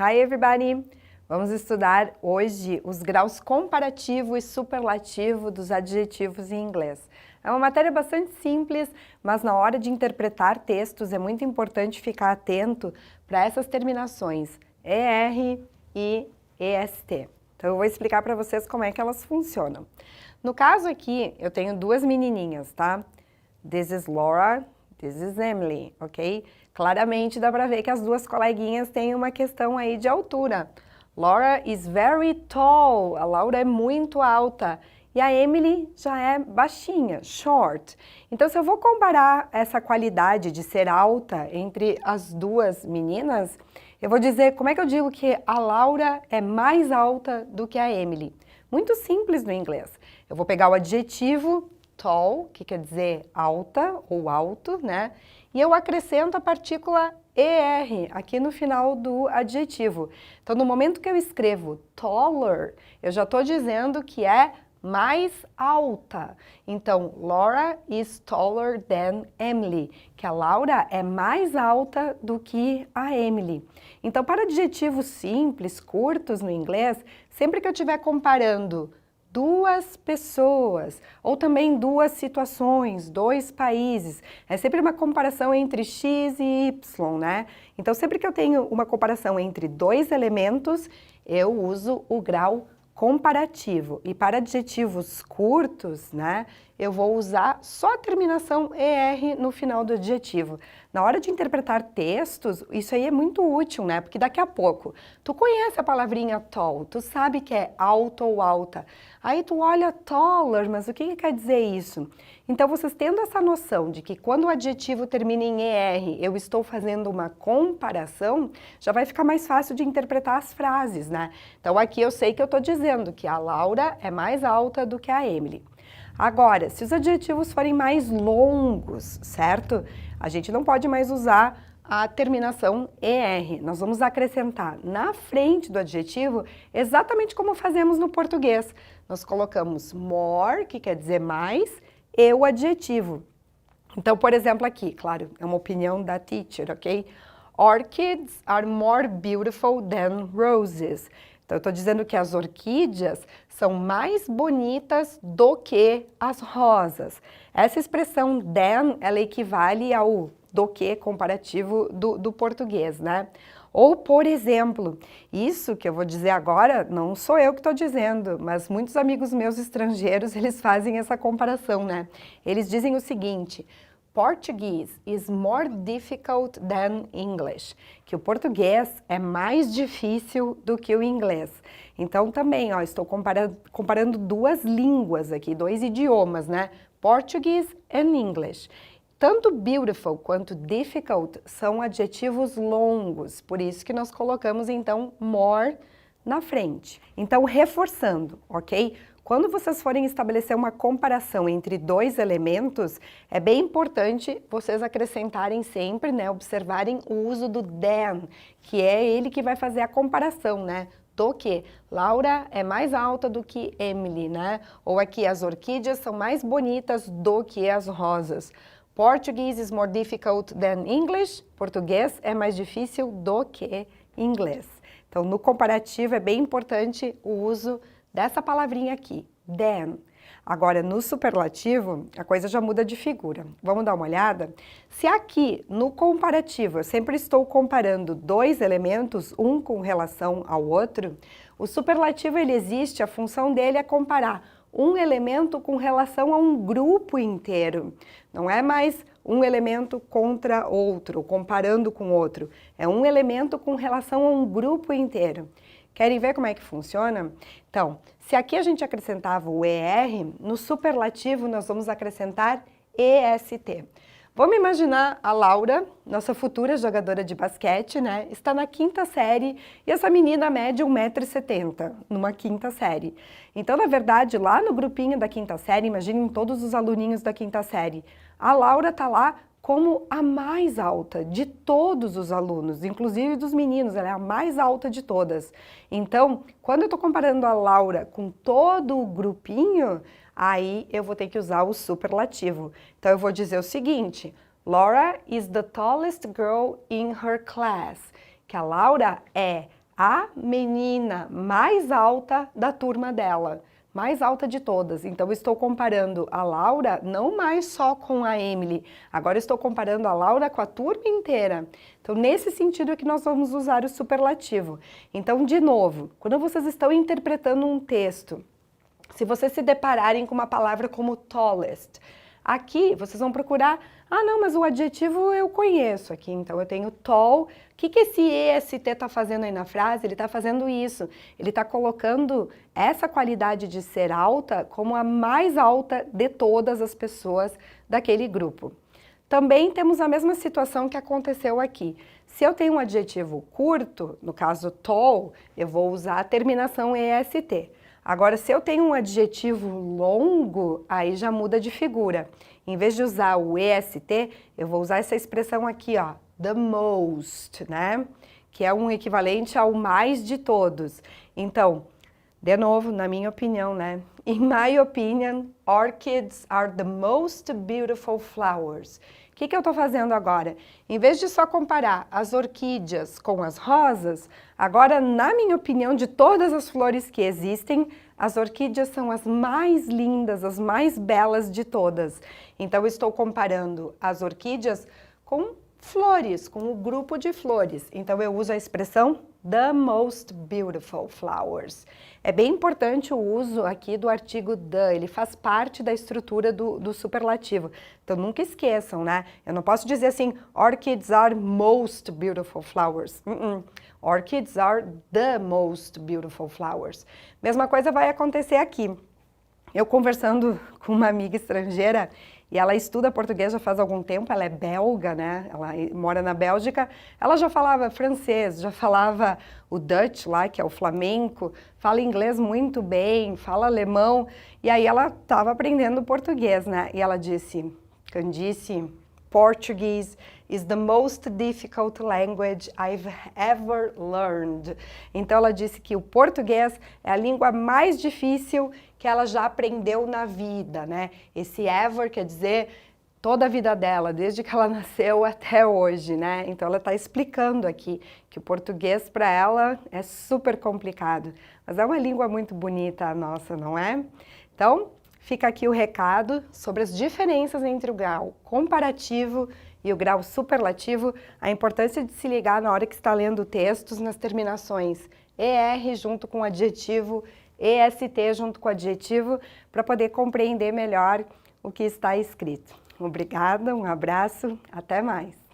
Hi everybody! Vamos estudar hoje os graus comparativo e superlativo dos adjetivos em inglês. É uma matéria bastante simples, mas na hora de interpretar textos é muito importante ficar atento para essas terminações ER e EST. Então eu vou explicar para vocês como é que elas funcionam. No caso aqui, eu tenho duas menininhas, tá? This is Laura, this is Emily, ok? Claramente dá para ver que as duas coleguinhas têm uma questão aí de altura. Laura is very tall, a Laura é muito alta. E a Emily já é baixinha, short. Então, se eu vou comparar essa qualidade de ser alta entre as duas meninas, eu vou dizer, como é que eu digo que a Laura é mais alta do que a Emily? Muito simples no inglês. Eu vou pegar o adjetivo tall, que quer dizer alta ou alto, né? E eu acrescento a partícula ER aqui no final do adjetivo. Então, no momento que eu escrevo taller, eu já estou dizendo que é mais alta. Então, Laura is taller than Emily, que a Laura é mais alta do que a Emily. Então, para adjetivos simples, curtos no inglês, sempre que eu estiver comparando duas pessoas, ou também duas situações, dois países. É sempre uma comparação entre X e Y, né? Então, sempre que eu tenho uma comparação entre dois elementos, eu uso o grau comparativo. E para adjetivos curtos, né, eu vou usar só a terminação ER no final do adjetivo. Na hora de interpretar textos, isso aí é muito útil, né? Porque daqui a pouco, tu conhece a palavrinha tall, tu sabe que é alto ou alta. Aí tu olha taller, mas o que quer dizer isso? Então, vocês tendo essa noção de que quando o adjetivo termina em ER, eu estou fazendo uma comparação, já vai ficar mais fácil de interpretar as frases, né? Então, aqui eu sei que eu estou dizendo que a Laura é mais alta do que a Emily. Agora, se os adjetivos forem mais longos, certo? A gente não pode mais usar a terminação ER. Nós vamos acrescentar na frente do adjetivo exatamente como fazemos no português. Nós colocamos more, que quer dizer mais, e o adjetivo. Então, por exemplo, aqui, claro, é uma opinião da teacher, ok? Orchids are more beautiful than roses. Então, eu estou dizendo que as orquídeas são mais bonitas do que as rosas. Essa expressão than, ela equivale ao do que comparativo do português, né? Ou, por exemplo, isso que eu vou dizer agora, não sou eu que estou dizendo, mas muitos amigos meus estrangeiros, eles fazem essa comparação, né? Eles dizem o seguinte: Portuguese is more difficult than English, que o português é mais difícil do que o inglês. Então também, ó, estou comparando duas línguas aqui, dois idiomas, né? Portuguese and English. Tanto beautiful quanto difficult são adjetivos longos, por isso que nós colocamos então more na frente. Então, reforçando, ok? Quando vocês forem estabelecer uma comparação entre dois elementos, é bem importante vocês acrescentarem sempre, né, observarem o uso do than, que é ele que vai fazer a comparação, né, do que Laura é mais alta do que Emily, né, ou aqui as orquídeas são mais bonitas do que as rosas. Portuguese is more difficult than English, português é mais difícil do que inglês. Então, no comparativo é bem importante o uso dessa palavrinha aqui, than. Agora, no superlativo, a coisa já muda de figura. Vamos dar uma olhada? Se aqui, no comparativo, eu sempre estou comparando dois elementos, um com relação ao outro, o superlativo, ele existe, a função dele é comparar um elemento com relação a um grupo inteiro. Não é mais um elemento contra outro, comparando com outro. É um elemento com relação a um grupo inteiro. Querem ver como é que funciona? Então, se aqui a gente acrescentava o ER, no superlativo nós vamos acrescentar EST. Vamos imaginar a Laura, nossa futura jogadora de basquete, né? Está na quinta série e essa menina mede 1,70 m, numa quinta série. Então, na verdade, lá no grupinho da quinta série, imaginem todos os aluninhos da quinta série, a Laura está lá como a mais alta de todos os alunos, inclusive dos meninos, ela é a mais alta de todas. Então, quando eu estou comparando a Laura com todo o grupinho, aí eu vou ter que usar o superlativo. Então, eu vou dizer o seguinte: Laura is the tallest girl in her class. Que a Laura é a menina mais alta da turma dela, mais alta de todas. Então, eu estou comparando a Laura não mais só com a Emily, agora estou comparando a Laura com a turma inteira. Então, nesse sentido é que nós vamos usar o superlativo. Então, de novo, quando vocês estão interpretando um texto, se vocês se depararem com uma palavra como tallest, aqui vocês vão procurar, ah não, mas o adjetivo eu conheço aqui, então eu tenho tall. O que esse EST está fazendo aí na frase? Ele está fazendo isso, ele está colocando essa qualidade de ser alta como a mais alta de todas as pessoas daquele grupo. Também temos a mesma situação que aconteceu aqui. Se eu tenho um adjetivo curto, no caso tall, eu vou usar a terminação EST. Agora, se eu tenho um adjetivo longo, aí já muda de figura. Em vez de usar o EST, eu vou usar essa expressão aqui, ó, the most, né? Que é um equivalente ao mais de todos. Então, de novo, na minha opinião, né? In my opinion, orchids are the most beautiful flowers. O que eu estou fazendo agora? Em vez de só comparar as orquídeas com as rosas, agora, na minha opinião, de todas as flores que existem, as orquídeas são as mais lindas, as mais belas de todas. Então, eu estou comparando as orquídeas com flores, com o grupo de flores. Então, eu uso a expressão the most beautiful flowers. É bem importante o uso aqui do artigo the, ele faz parte da estrutura do superlativo. Então, nunca esqueçam, né? Eu não posso dizer assim, orchids are most beautiful flowers. Orchids are the most beautiful flowers. Mesma coisa vai acontecer aqui. Eu conversando com uma amiga estrangeira, e ela estuda português já faz algum tempo, ela é belga, né? Ela mora na Bélgica, ela já falava francês, já falava o Dutch lá, que é o flamenco, fala inglês muito bem, fala alemão, e aí ela estava aprendendo português, né? E ela disse, Candice, Portuguese is the most difficult language I've ever learned. Então ela disse que o português é a língua mais difícil que ela já aprendeu na vida, né? Esse ever quer dizer toda a vida dela, desde que ela nasceu até hoje, né? Então ela está explicando aqui que o português para ela é super complicado, mas é uma língua muito bonita a nossa, não é? Então, fica aqui o recado sobre as diferenças entre o grau comparativo e o grau superlativo, a importância de se ligar na hora que está lendo textos nas terminações ER junto com o adjetivo, EST junto com o adjetivo, para poder compreender melhor o que está escrito. Obrigada, um abraço, até mais!